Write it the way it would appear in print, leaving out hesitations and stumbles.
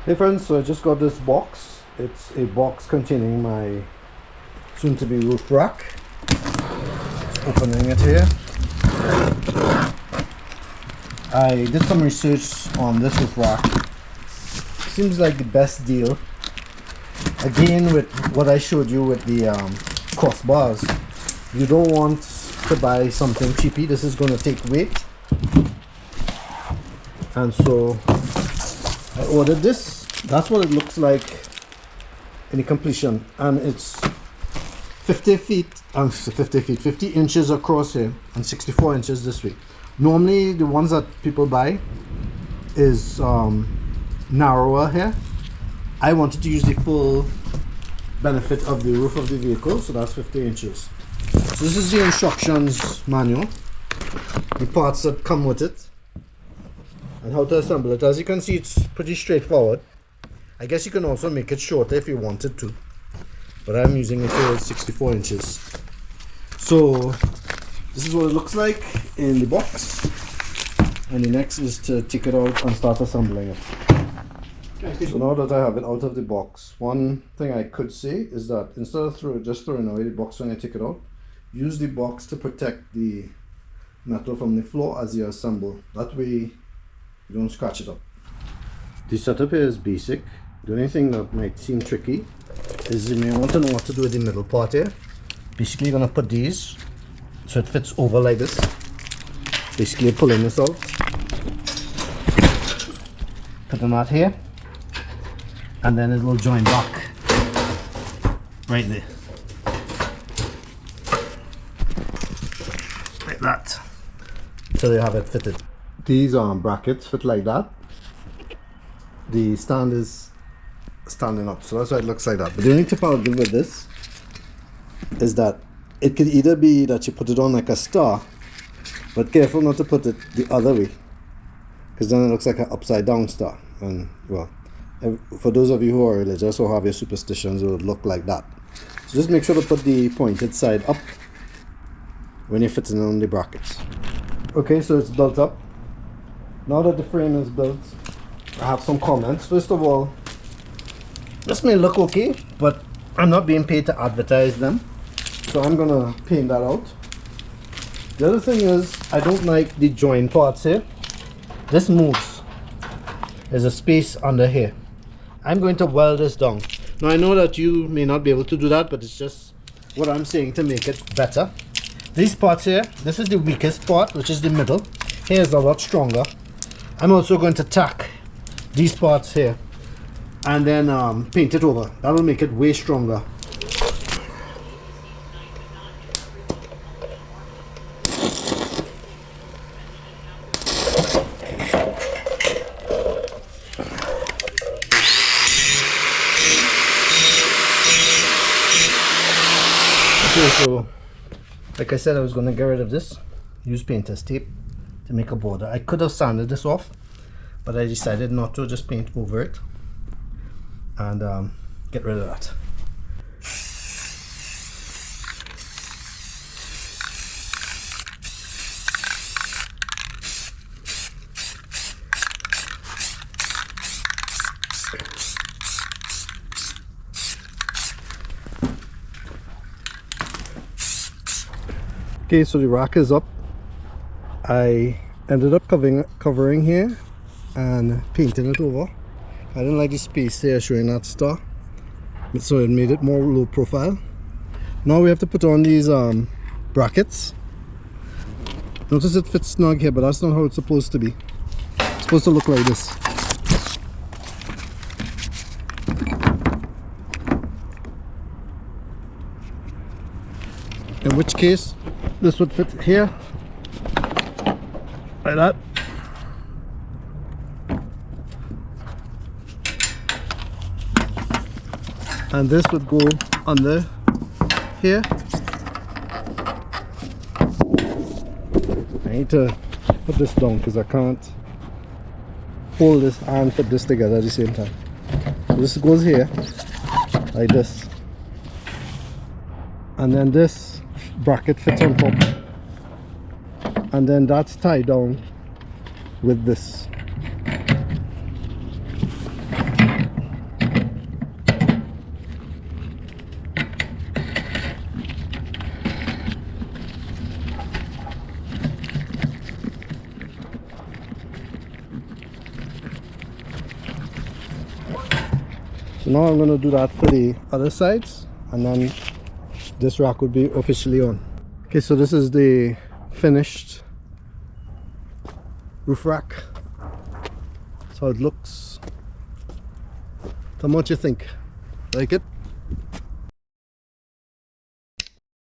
Hey friends, so I just got this box. It's a box containing my soon-to-be roof rack. Opening it here. I did some research on this roof rack. Seems like the best deal. Again, with what I showed you with the crossbars, you don't want to buy something cheapy. This is going to take weight, and so I ordered this. That's what it looks like in the completion, and it's 50 inches across here and 64 inches this way. Normally the ones that people buy is narrower here. I wanted to use the full benefit of the roof of the vehicle, so that's 50 inches. So this is the instructions manual, the parts that come with it, and how to assemble it. As you can see, it's pretty straightforward. I guess you can also make it shorter if you wanted to, but I'm using it for 64 inches. So this is what it looks like in the box, and the next is to take it out and start assembling it. So now that I have it out of the box, one thing I could say is that instead of just throwing away the box when I take it out, use the box to protect the metal from the floor as you assemble. That way you don't scratch it up. The setup here is basic. The only thing that might seem tricky is you may want to know what to do with the middle part here. Basically, you're going to put these so it fits over like this. Basically, pulling this out. Put them out here. And then it will join back right there. Like that. So you have it fitted. These brackets fit like that. The stand is standing up, so that's why it looks like that. But the only tip I'll give with this is that it could either be that you put it on like a star, but careful not to put it the other way, because then it looks like an upside down star. And well, for those of you who are religious or have your superstitions, it would look like that. So just make sure to put the pointed side up when you're fitting on the brackets. Okay, so it's built up. Now that the frame is built, I have some comments. First of all, this may look okay, but I'm not being paid to advertise them, so I'm gonna paint that out. The other thing is, I don't like the joint parts here. This moves. There's a space under here. I'm going to weld this down. Now I know that you may not be able to do that, but it's just what I'm saying to make it better. These parts here, this is the weakest part, which is the middle. Here is a lot stronger. I'm also going to tack these parts here and then paint it over. That will make it way stronger. Okay, so like I said, I was going to get rid of this, use painter's tape to make a border. I could have sanded this off, but I decided not to, just paint over it and get rid of that. Okay, so the rack is up. I ended up covering here and painting it over. I didn't like the space here showing that star, so it made it more low profile. Now we have to put on these brackets. Notice it fits snug here, but that's not how it's supposed to be. It's supposed to look like this. In which case this would fit here like that. And this would go under here. I need to put this down because I can't hold this and put this together at the same time. So this goes here like this, and then this bracket fits on top, and then that's tied down with this. So now I'm going to do that for the other sides, and then this rack would be officially on. Okay, so this is the finished roof rack. That's how it looks. Tell me what you think. Like it?